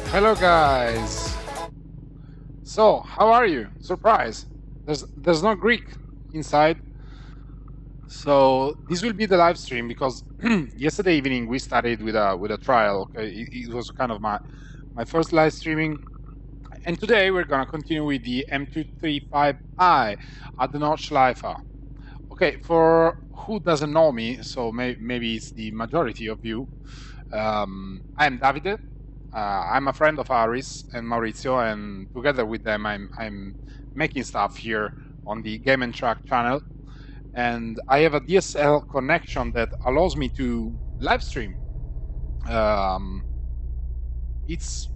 Hello guys. So, how are you? Surprise. There's no Greek inside. So, this will be the live stream because yesterday evening we started with a trial. Okay, it was kind of my first live streaming, and today we're going to continue with the M235i at the Nordschleife. Okay, for who doesn't know me, so maybe it's the majority of you. I'm Davide. I'm a friend of Aris and Maurizio, and together with them, I'm making stuff here on the Game&Track channel. And I have a DSL connection that allows me to live stream. Um, it's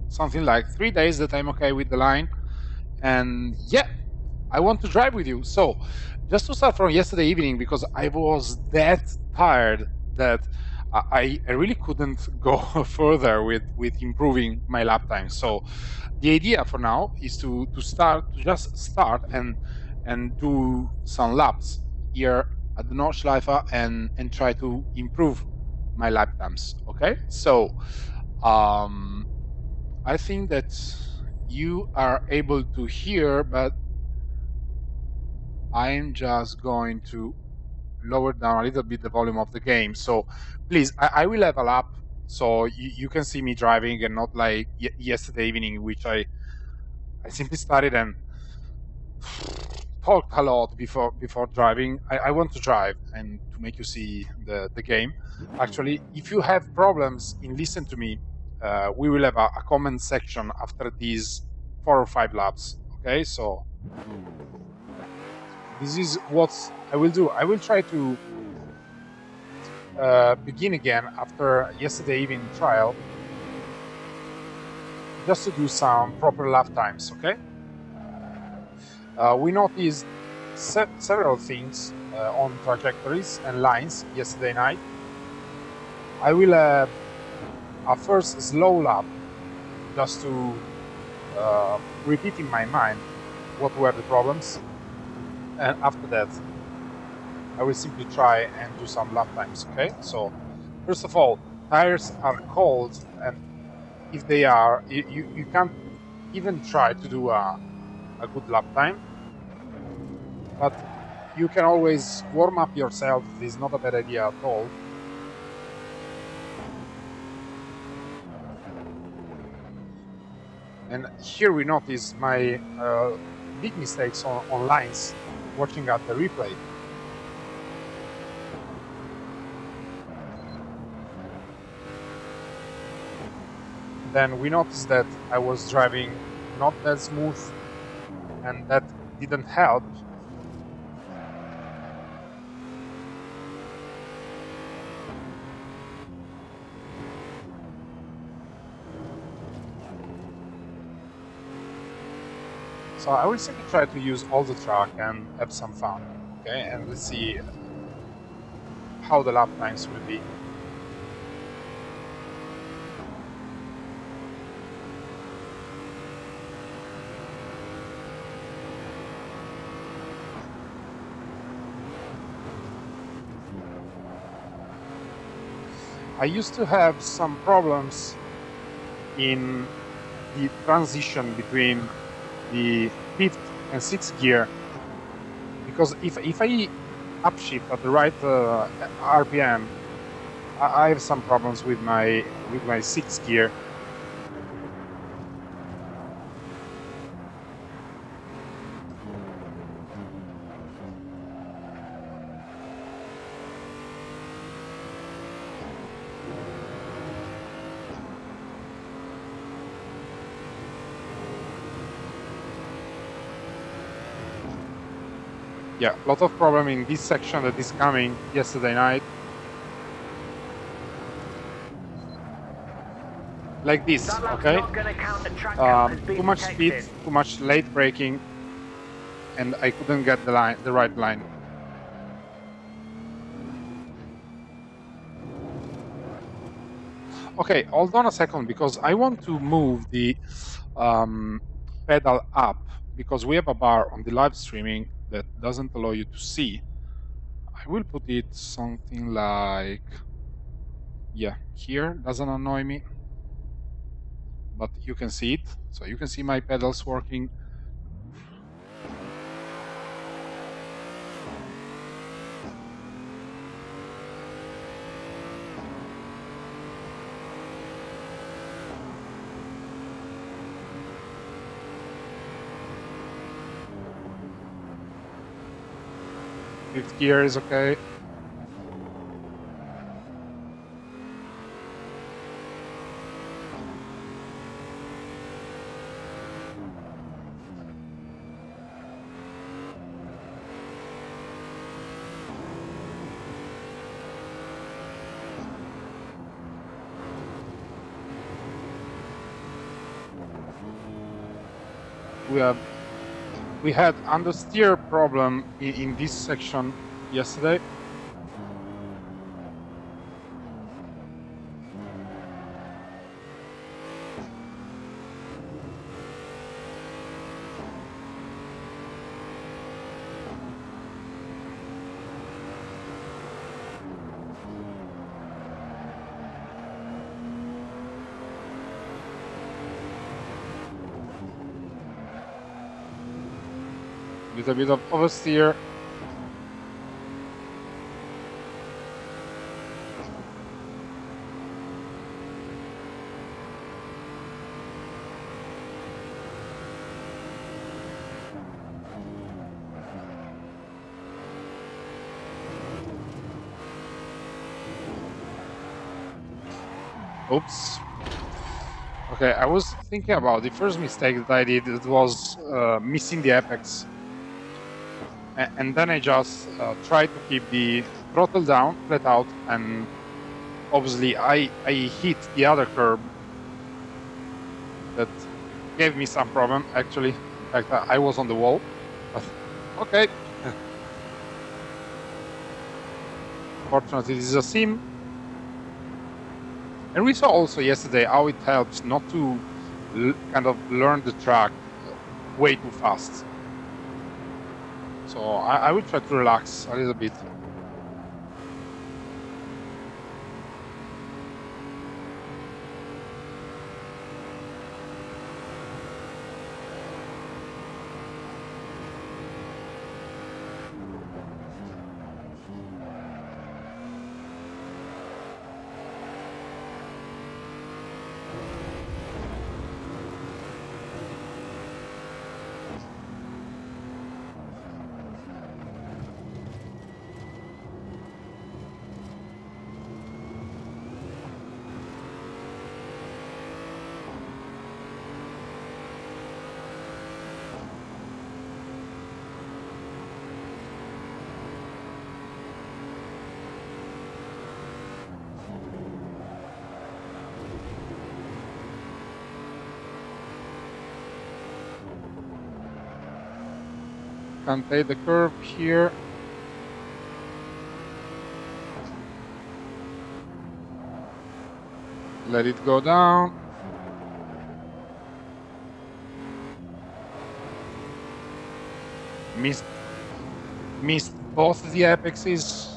something like 3 days that I'm okay with the line, and yeah, I want to drive with you. So, just to start from yesterday evening, because I was that tired that I really couldn't go further with improving my lap time. So, the idea for now is to just start and do some laps here at the Nordschleife and try to improve my lap times. Okay, so I think that you are able to hear, but I'm just going to lower down a little bit the volume of the game. So please, I will have a lap so you can see me driving and not like yesterday evening, which I simply started and talked a lot before driving. I want to drive and to make you see the game. Actually, if you have problems in listen to me, we will have a comment section after these 4 or 5 laps. Okay, so this is what I will do. I will try to begin again after yesterday evening trial, just to do some proper lap times. Okay. We noticed several things on trajectories and lines yesterday night. I will have a first slow lap just to repeat in my mind what were the problems, and after that I will simply try and do some lap times. Okay, so first of all, tires are cold, and if they are, you can't even try to do a good lap time, but you can always warm up yourself. This is not a bad idea at all. And here we notice my big mistakes on lines watching at the replay. Then we noticed that I was driving not that smooth, and that didn't help. So I will simply try to use all the track and have some fun. Okay, and let's see how the lap times will be. I used to have some problems in the transition between the fifth and sixth gear, because if I upshift at the right RPM, I have some problems with my sixth gear. Yeah, a lot of problem in this section that is coming yesterday night. Like this, okay? Too much speed, too much late braking, and I couldn't get the right line. Okay, hold on a second, because I want to move the pedal up, because we have a bar on the live streaming that doesn't allow you to see. I will put it something like, yeah, here, doesn't annoy me. but you can see it. So you can see my pedals working. Fifth gear is okay. We had understeer problem in this section yesterday. With a bit of oversteer. Oops. Okay, I was thinking about the first mistake that I did. It was missing the apex. And then I just tried to keep the throttle down, flat out, and obviously I hit the other curb. That gave me some problem, actually. In fact, I was on the wall. But okay. Fortunately, this is a sim. And we saw also yesterday how it helps not to kind of learn the track way too fast. So I will try to relax a little bit. Can't take the curve here. Let it go down. Missed both the apexes.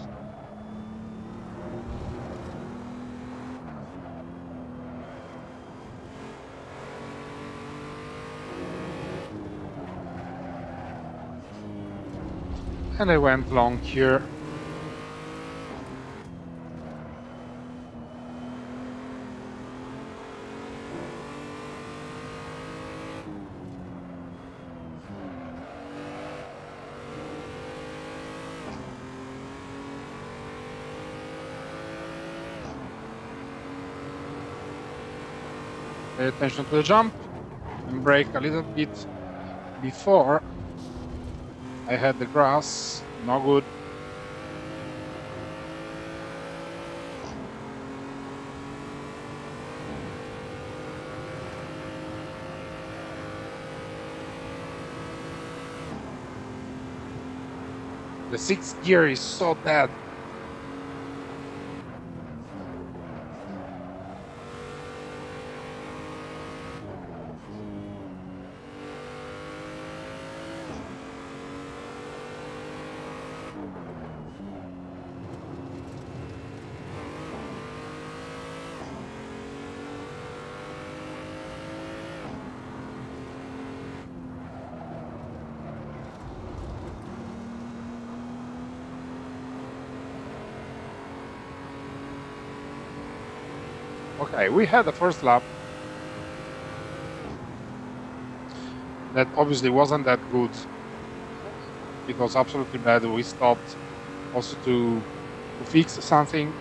And I went long here. Pay attention to the jump and brake a little bit before I had the grass. No good. The sixth gear is so bad. Okay, we had the first lap that obviously wasn't that good. It was absolutely bad. We stopped also to fix something.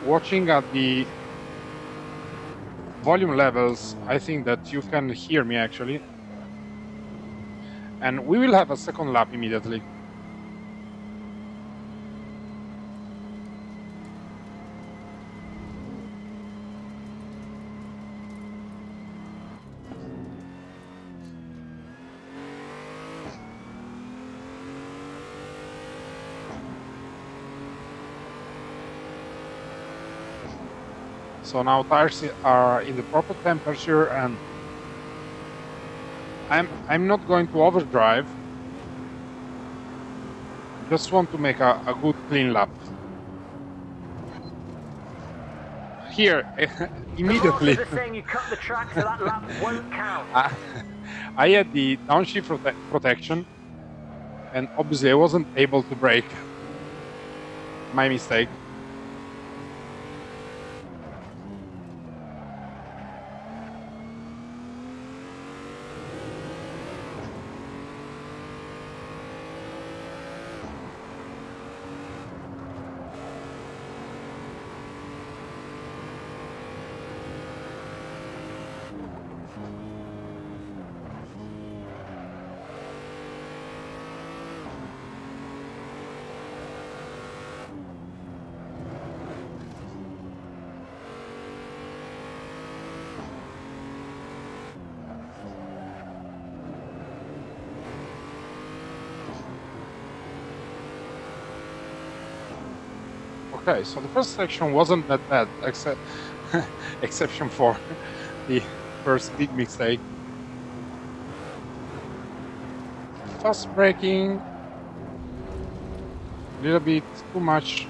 Watching at the volume levels, I think that you can hear me actually. And we will have a second lap immediately. So now tires are in the proper temperature, and I'm not going to overdrive. Just want to make a good clean lap. Here, immediately. The saying you cut the track, so that lap won't count. I had the downshift protection, and obviously I wasn't able to brake. My mistake. Okay, so the first section wasn't that bad, except exception for the first big mistake. Fast braking, a little bit too much.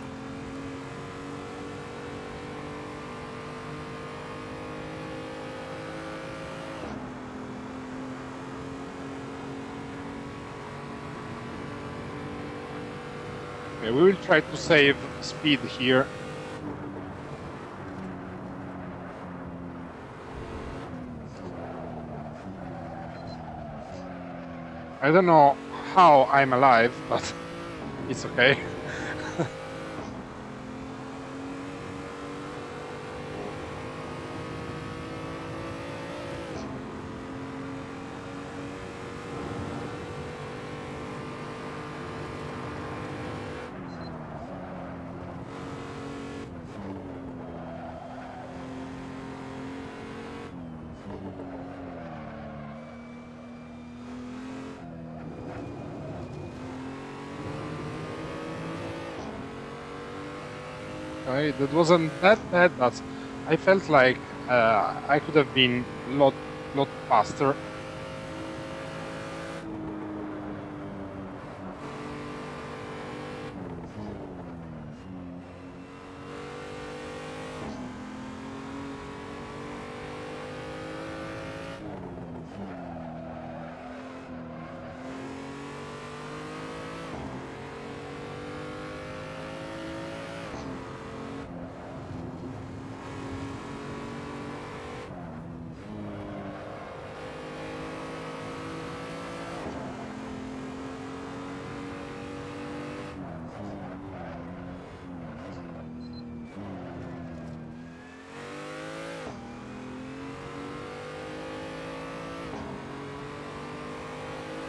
Okay, we will try to save speed here. I don't know how I'm alive, but it's okay. Okay, that wasn't that bad, but I felt like I could have been a lot faster.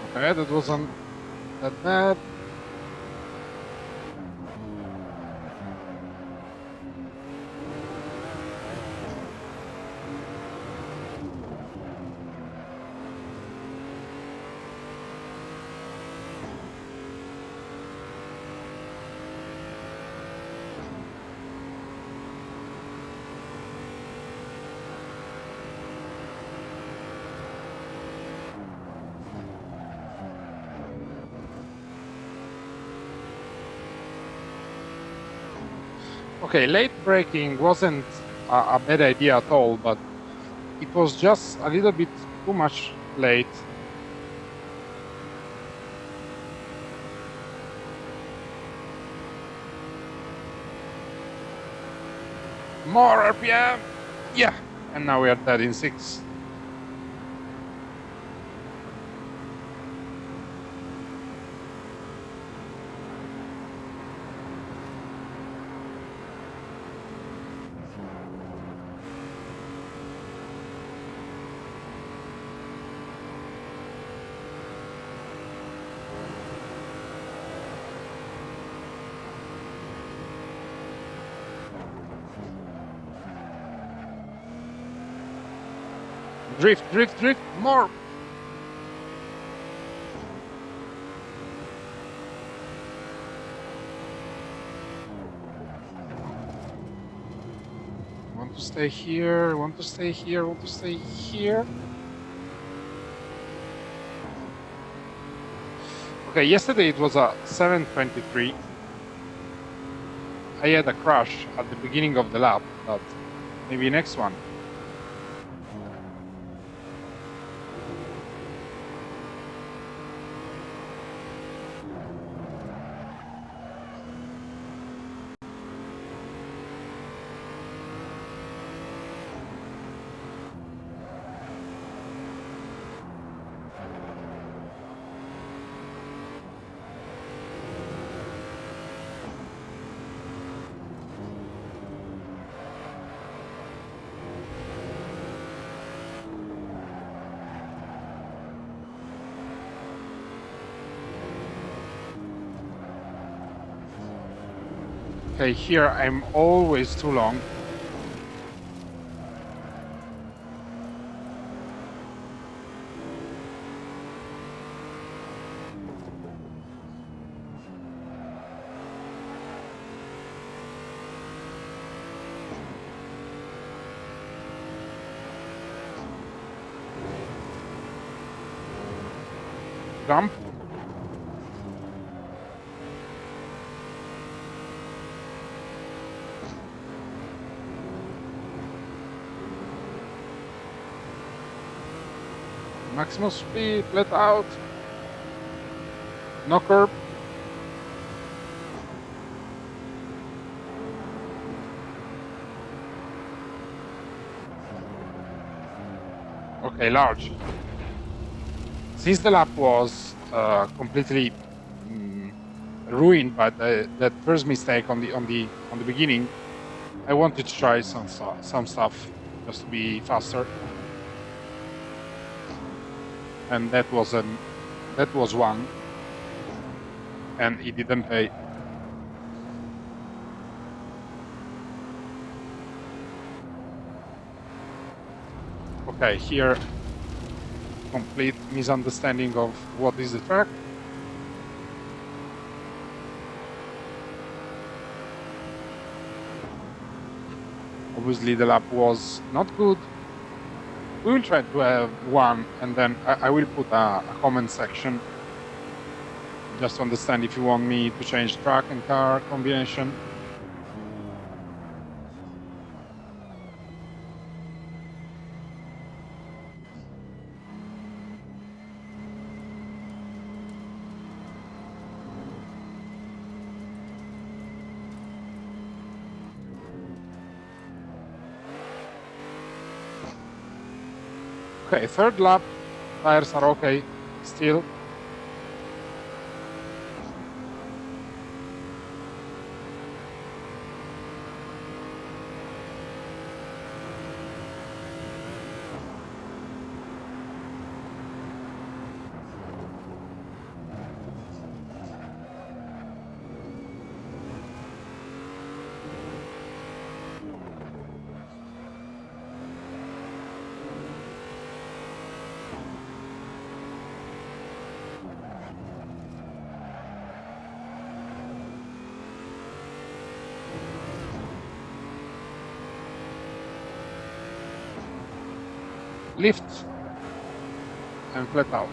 Okay, that wasn't that bad. Okay, late braking wasn't a bad idea at all, but it was just a little bit too much late. More RPM. Yeah. And now we are dead in 6. Drift, drift, drift. More. Want to stay here, want to stay here, want to stay here. Okay, yesterday it was a 7:23. I had a crash at the beginning of the lap, but maybe next one. Okay, here I'm always too long. Jump. Maximum speed, let out. No curb. Okay, large. Since the lap was completely ruined by that first mistake on the beginning, I wanted to try some stuff just to be faster, and that was one, and it didn't pay. Okay, here complete misunderstanding of what is the track. Obviously the lap was not good. We will try to have one, and then I will put a comment section just to understand if you want me to change track and car combination. Okay, third lap, tires are okay still. Lift and flat out.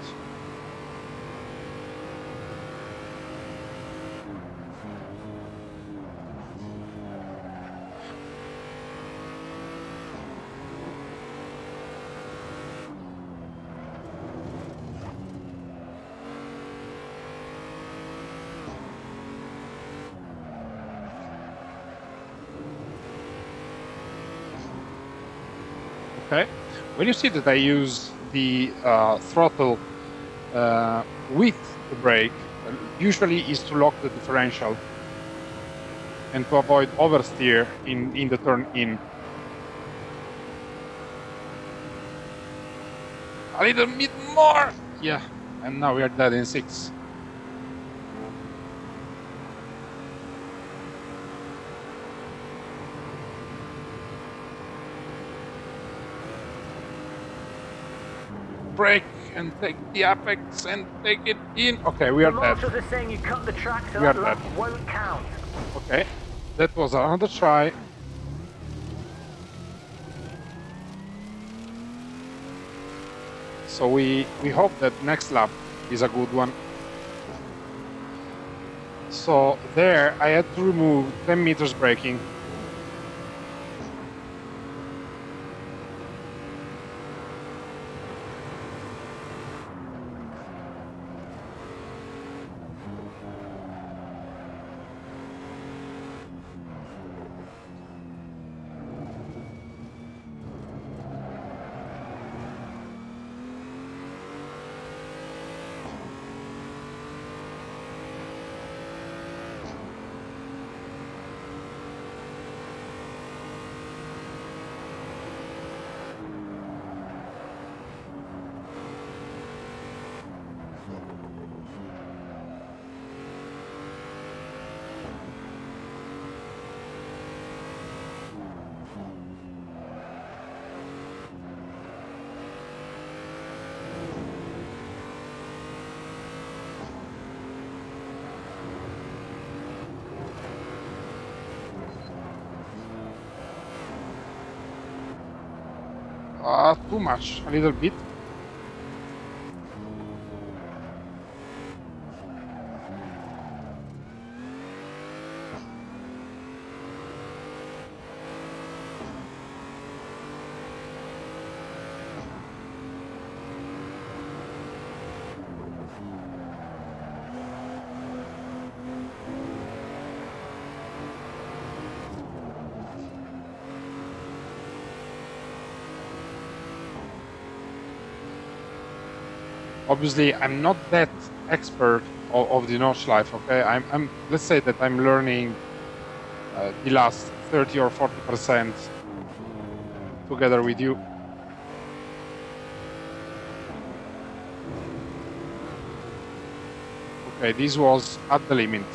Okay. When you see that I use the throttle with the brake, usually is to lock the differential and to avoid oversteer in the turn in. A little bit more. Yeah. And now we are dead in 6. Brake and take the apex and take it in. Okay, we are The dead. marshals are saying you cut the track, so We are that lap dead. won't count. Okay, that was another try. So we hope that next lap is a good one. So there I had to remove 10 meters braking. Too much, a little bit. Obviously, I'm not that expert of the Nordschleife. Okay, I'm. Let's say that I'm learning the last 30 or 40% together with you. Okay, this was at the limit.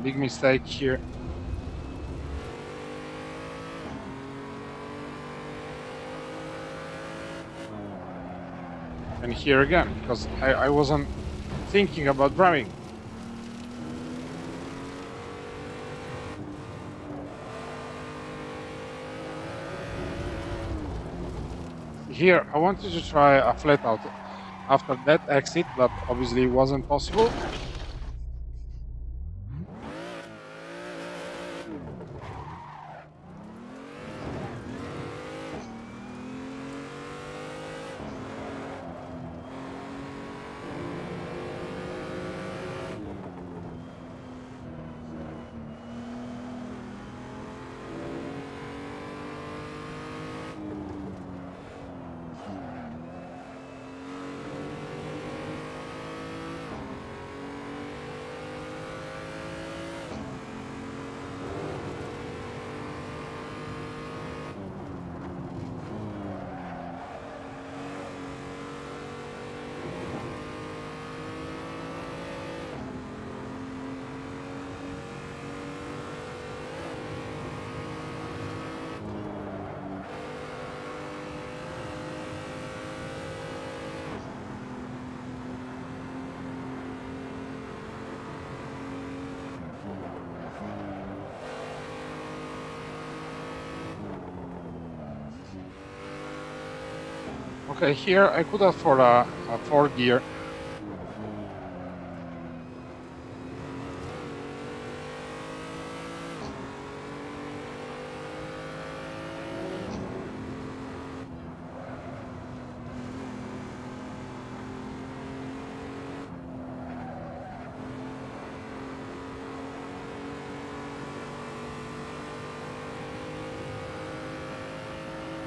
Big mistake here. And here again, because I wasn't thinking about driving. Here, I wanted to try a flat out after that exit, but obviously it wasn't possible. Okay, here I could afford a 4 gear.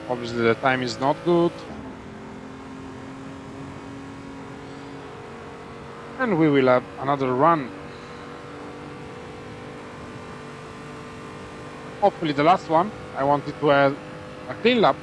Obviously the time is not good. And we will have another run. Hopefully the last one. I wanted to have a clean lap.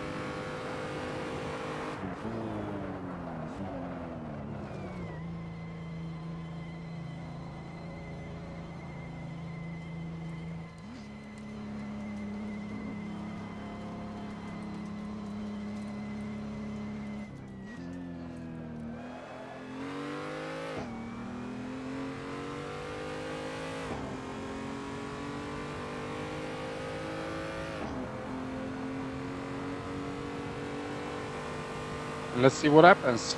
And let's see what happens.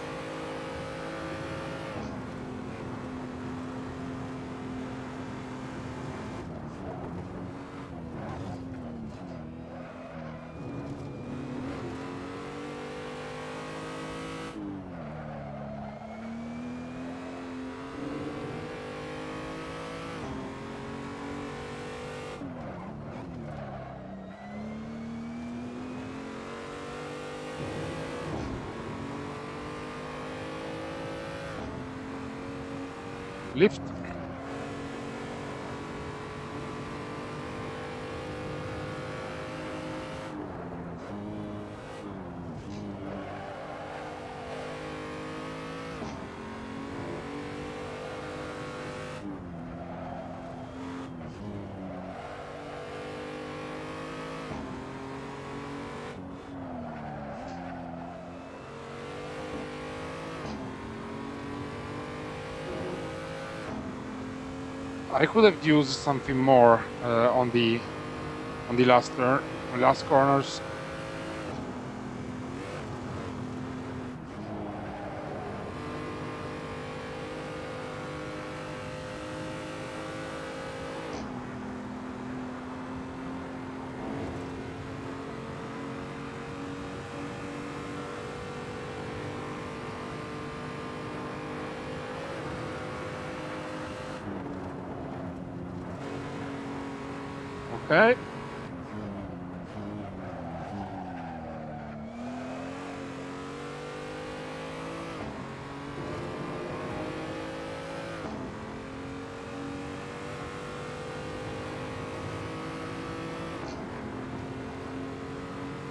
Lift. I could have used something more on the last turn, last corners. Okay.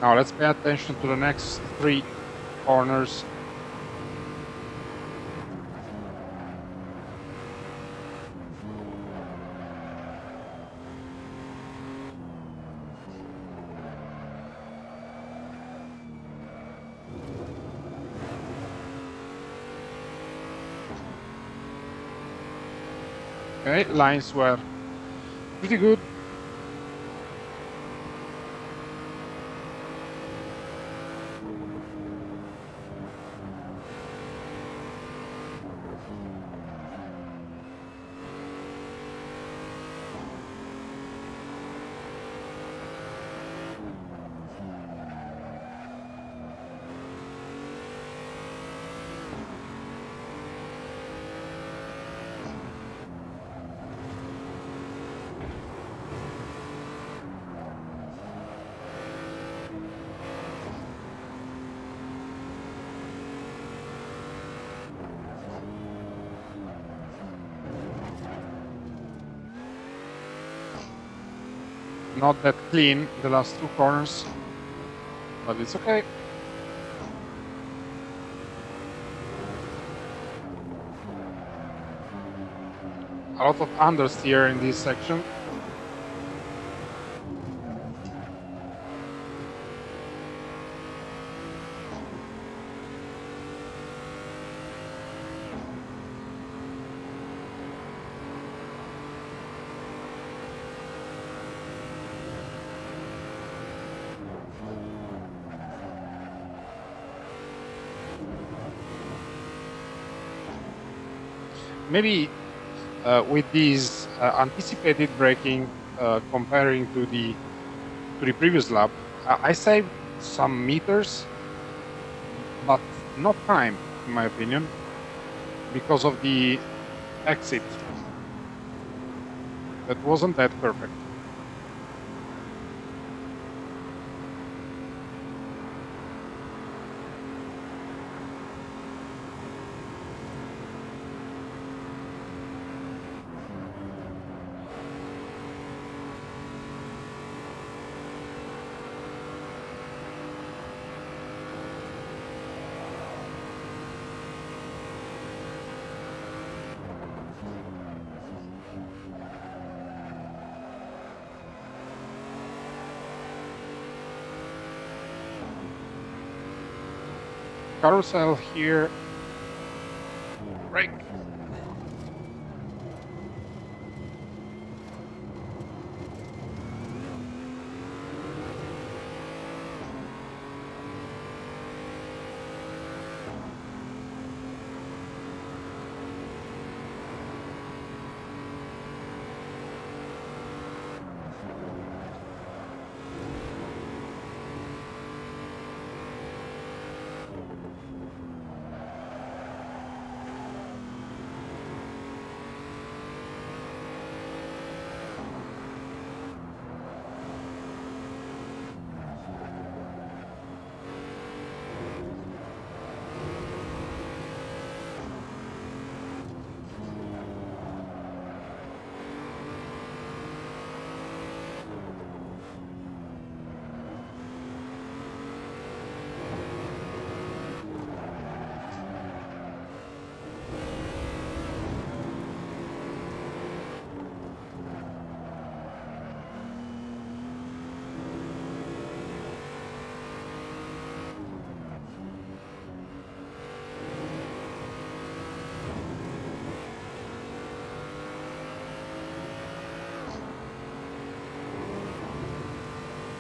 Now let's pay attention to the next 3 corners. Okay, lines were pretty good. Not that clean, the last 2 corners, but it's okay. A lot of understeer in this section. maybe with this anticipated braking, comparing to the previous lap, I saved some meters, but not time, in my opinion, because of the exit that wasn't that perfect. Carousel here, brake.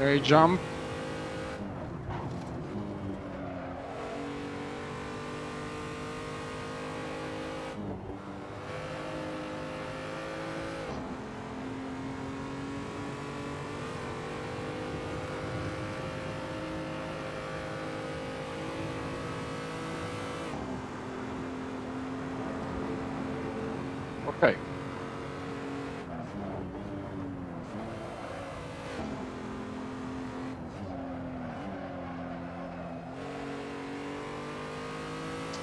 Okay, jump. Okay.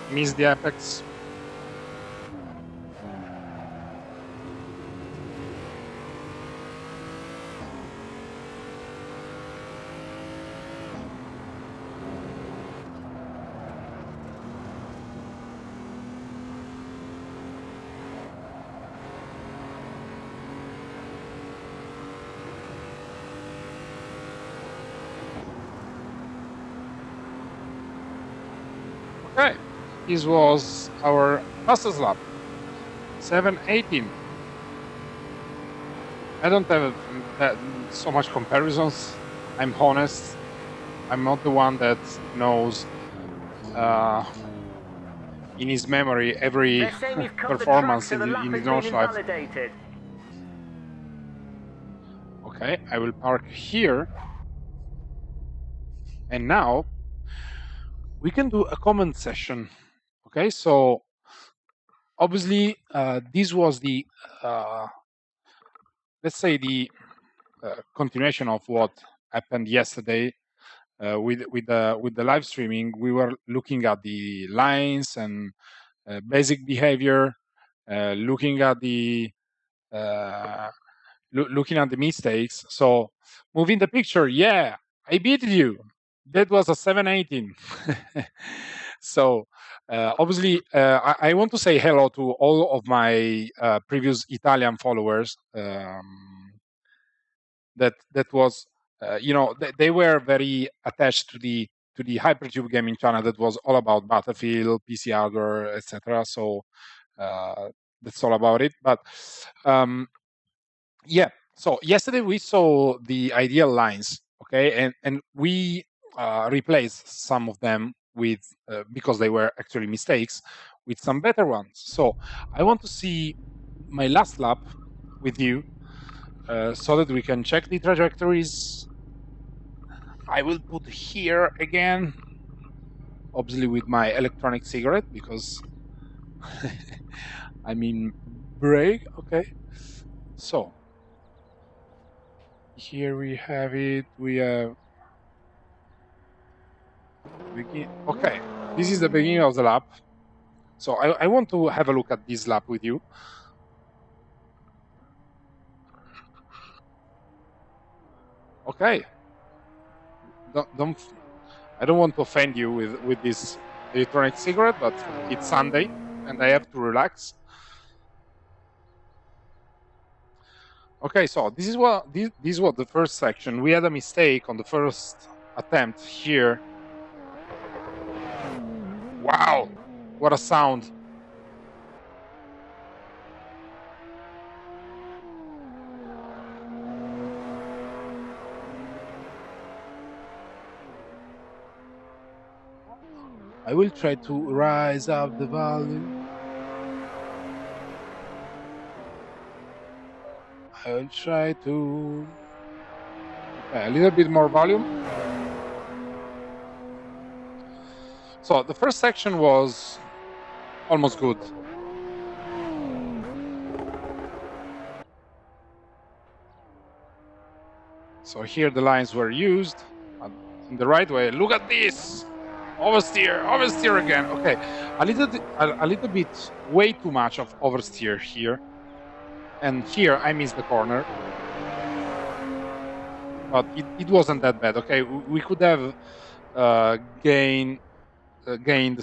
Miss the apex. Okay. This was our fastest lap, 7:18. I don't have so much comparisons. I'm honest. I'm not the one that knows in his memory every They're saying you've cut the track, performance so the lap in the has been Nordschleife. invalidated. Okay, I will park here. And now we can do a comment session. Okay, so obviously this was the let's say the continuation of what happened yesterday with the live streaming. We were looking at the lines and basic behavior, looking at the looking at the mistakes. So moving the picture, yeah, I beat you. That was a 718. So obviously, I want to say hello to all of my previous Italian followers. That was, they were very attached to the Hypertube gaming channel that was all about Battlefield, PC hardware, etc. So that's all about it. But yeah, so yesterday we saw the ideal lines, okay, and we replaced some of them with because they were actually mistakes, with some better ones. So I want to see my last lap with you so that we can check the trajectories. I will put here again, obviously with my electronic cigarette, because I mean break. Okay, so here we have it. We have begin. Okay, this is the beginning of the lap. So I want to have a look at this lap with you. Okay, don't I don't want to offend you with this electronic cigarette, but it's Sunday and I have to relax. Okay, so this was the first section. We had a mistake on the first attempt here. Wow, what a sound! I will try to rise up the volume. I will try to. Okay, a little bit more volume. So the first section was almost good. So here the lines were used in the right way. Look at this! Oversteer again. Okay, a little bit, way too much of oversteer here. And here I missed the corner. But it wasn't that bad. Okay, we could have gained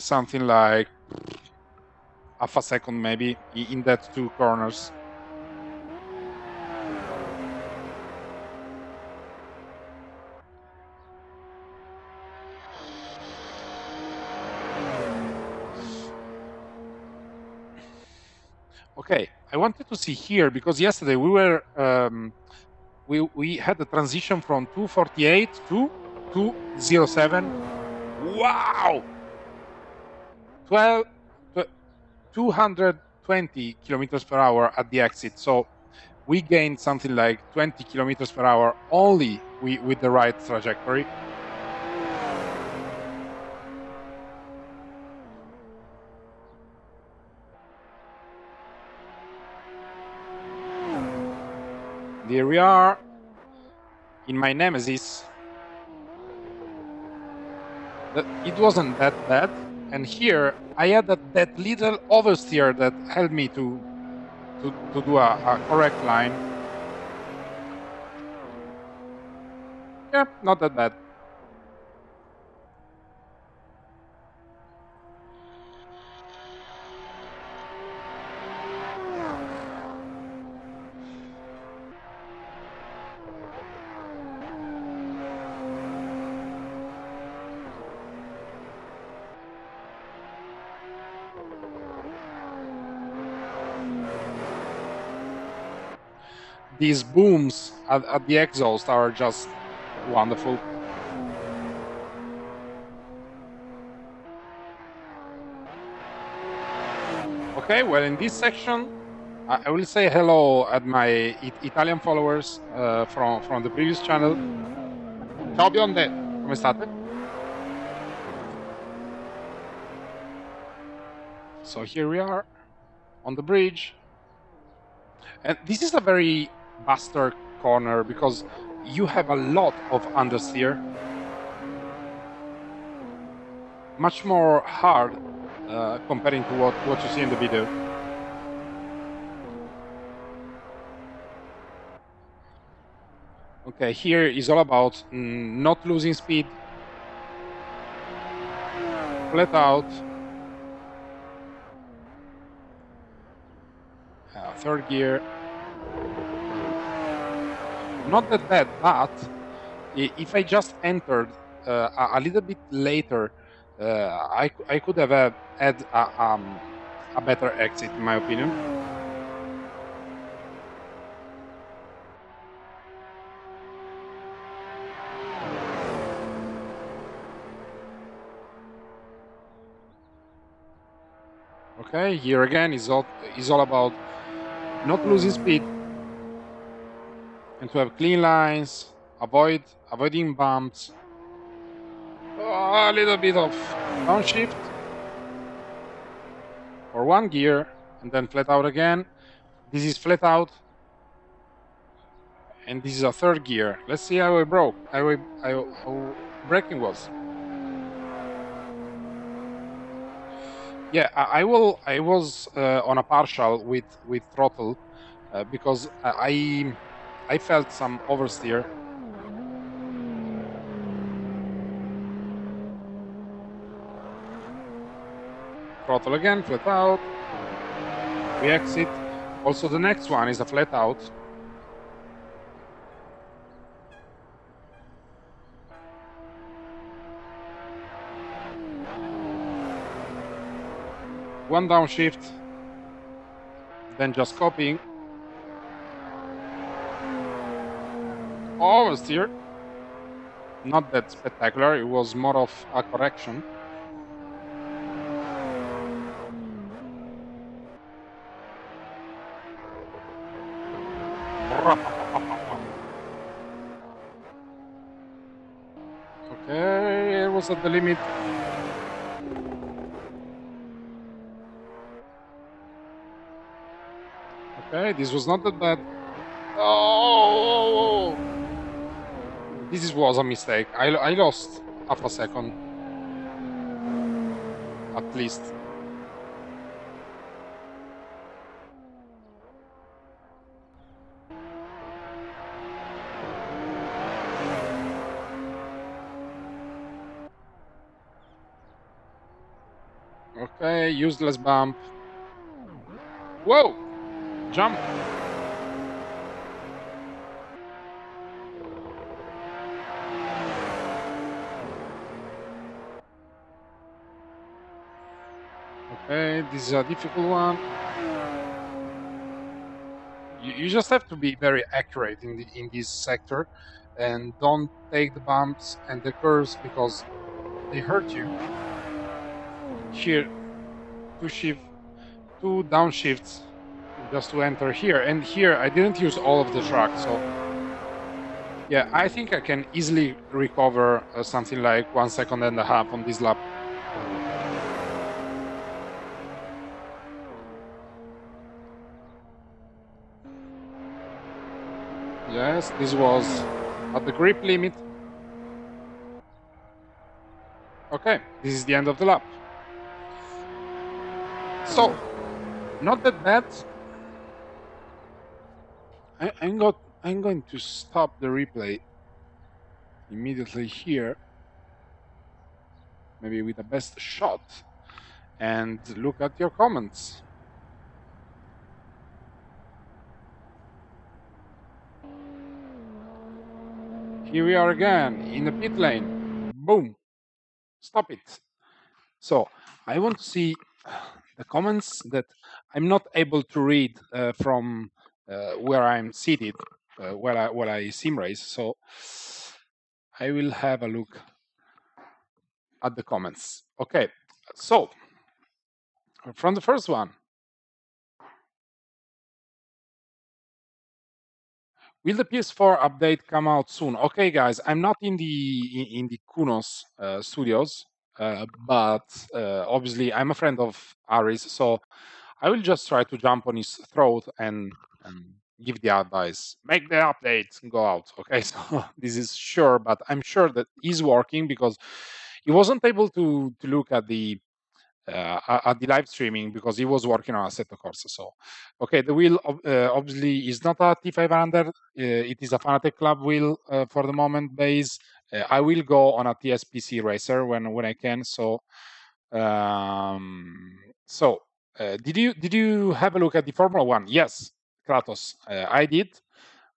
something like half a second maybe in that two corners. Okay, I wanted to see here because yesterday we were we had the transition from 248 to 207. Wow, 220 kilometers per hour at the exit. So we gained something like 20 kilometers per hour only with the right trajectory. Here we are in my Nemesis. It wasn't that bad. And here I had that little oversteer that helped me to do a correct line. Yeah, not that bad. These booms at the exhaust are just wonderful. Okay, well, in this section, I will say hello at my Italian followers from the previous channel. Ciao bionde, come state? So here we are on the bridge. And this is a very buster corner because you have a lot of understeer. Much more hard comparing to what you see in the video. Okay, here is all about not losing speed. Flat out. Third gear. Not that bad, but if I just entered a little bit later, I could have had a better exit, in my opinion. Okay, here again is all about not losing speed and to have clean lines, avoiding bumps, a little bit of downshift for one gear, and then flat out again. This is flat out, and this is a third gear. Let's see how how braking was. Yeah, I was on a partial with throttle because I felt some oversteer. Throttle again, flat out. We exit. Also, the next one is a flat out. One downshift, then just copying. Oversteer. Not that spectacular. It was more of a correction. Okay, it was at the limit. Okay, this was not that bad. Oh, this was a mistake. I lost half a second, at least. Okay, useless bump. Whoa, jump. Okay, this is a difficult one. You just have to be very accurate in this sector, and don't take the bumps and the curves because they hurt you. Here, two downshifts just to enter here, and here I didn't use all of the track, so yeah, I think I can easily recover something like 1.5 seconds on this lap. Yes, this was at the grip limit. Okay, this is the end of the lap. So, not that bad. I'm going to stop the replay immediately here, maybe with the best shot, and look at your comments. Here we are again in the pit lane. Boom. Stop it. So I want to see the comments that I'm not able to read from where I'm seated while I sim race. So I will have a look at the comments. Okay, so from the first one, will the PS4 update come out soon? Okay, guys, I'm not in the Kunos studios, but obviously I'm a friend of Aris, so I will just try to jump on his throat and give the advice. Make the update, go out. Okay, so this is sure, but I'm sure that he's working because he wasn't able to look at the live streaming because he was working on Assetto Corsa. So, okay, the wheel obviously is not a T500. It is a Fanatec Club wheel for the moment base. I will go on a TSPC racer when I can. So, did you have a look at the Formula One? Yes, Kratos, I did.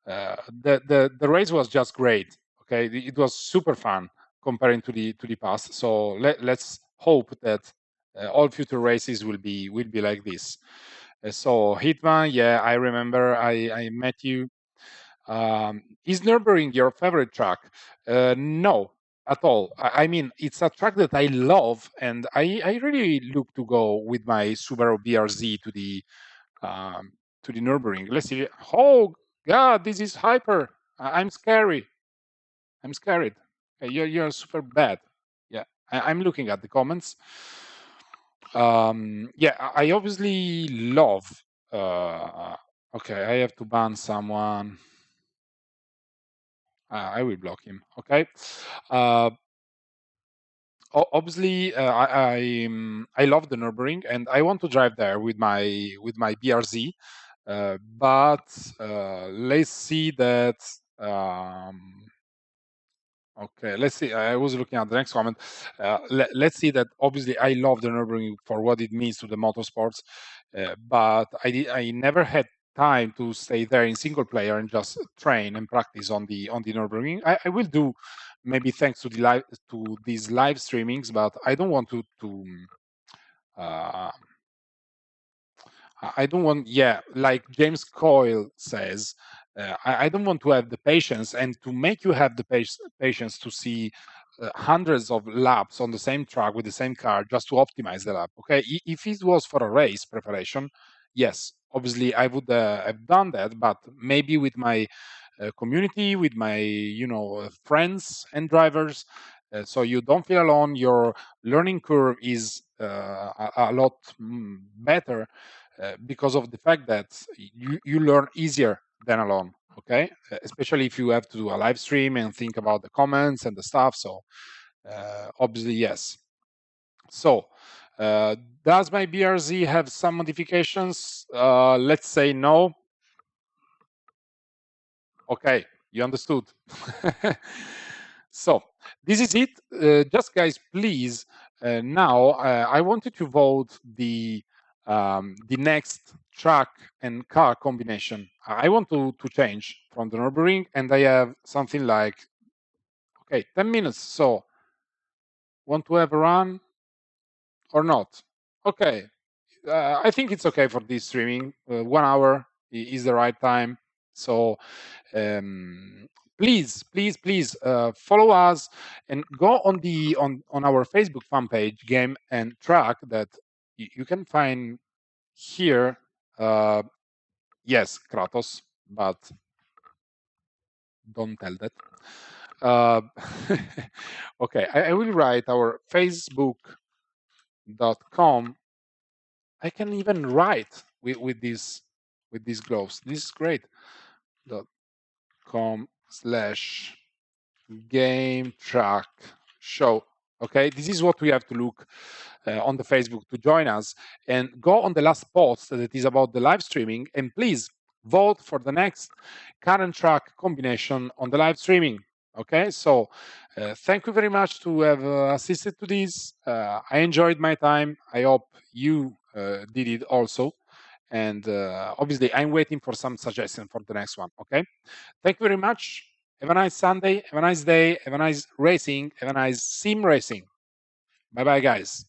The race was just great. Okay, it was super fun comparing to the past. So let's hope that all future races will be like this. So Hitman, yeah, I remember I met you. Is Nürburgring your favorite track? No, at all. I mean, it's a track that I love, and I really look to go with my Subaru BRZ to the Nürburgring. Let's see. Oh God, this is hyper. I'm scary. I'm scared. You're super bad. Yeah, I'm looking at the comments. Yeah, I obviously love. Okay, I have to ban someone. I will block him. Okay. Uh, Obviously, I love the Nürburgring, and I want to drive there with my BRZ. But let's see that. Um, Okay, let's see. I was looking at the next comment. Let's see that obviously I love the Nürburgring for what it means to the motorsports, but I never had time to stay there in single player and just train and practice on the Nürburgring. I will do maybe thanks to the live to these live streamings, but I don't want to uh, I don't want, yeah, like James Coyle says, I don't want to have the patience and to make you have the patience to see hundreds of laps on the same track with the same car just to optimize the lap. Okay, if it was for a race preparation, yes, obviously I would have done that, but maybe with my community, with my friends and drivers, so you don't feel alone. Your learning curve is a lot better because of the fact that you learn easier than alone. Okay, especially if you have to do a live stream and think about the comments and the stuff. So obviously yes. So does my BRZ have some modifications? Let's say no. Okay, you understood. So this is it. Just guys, please. Now I wanted to vote the next track and car combination. I want to change from the Nürburgring, and I have something like 10 minutes. So want to have a run or not? Okay, I think it's okay for this streaming. 1 hour is the right time. So um, please follow us and go on the on our Facebook fan page, Game&Track, that you can find here. Yes, Kratos, but don't tell that. Uh, okay, I will write our Facebook.com. I can even write with these gloves. This is great. .com/Game&Track show. Okay, this is what we have to look on the Facebook to join us, and go on the last post that is about the live streaming, and please vote for the next current track combination on the live streaming. Okay, so thank you very much to have assisted to this. I enjoyed my time. I hope you did it also, and obviously I'm waiting for some suggestion for the next one. Okay, thank you very much. Have a nice Sunday. Have a nice day. Have a nice racing. Have a nice sim racing. Bye bye, guys.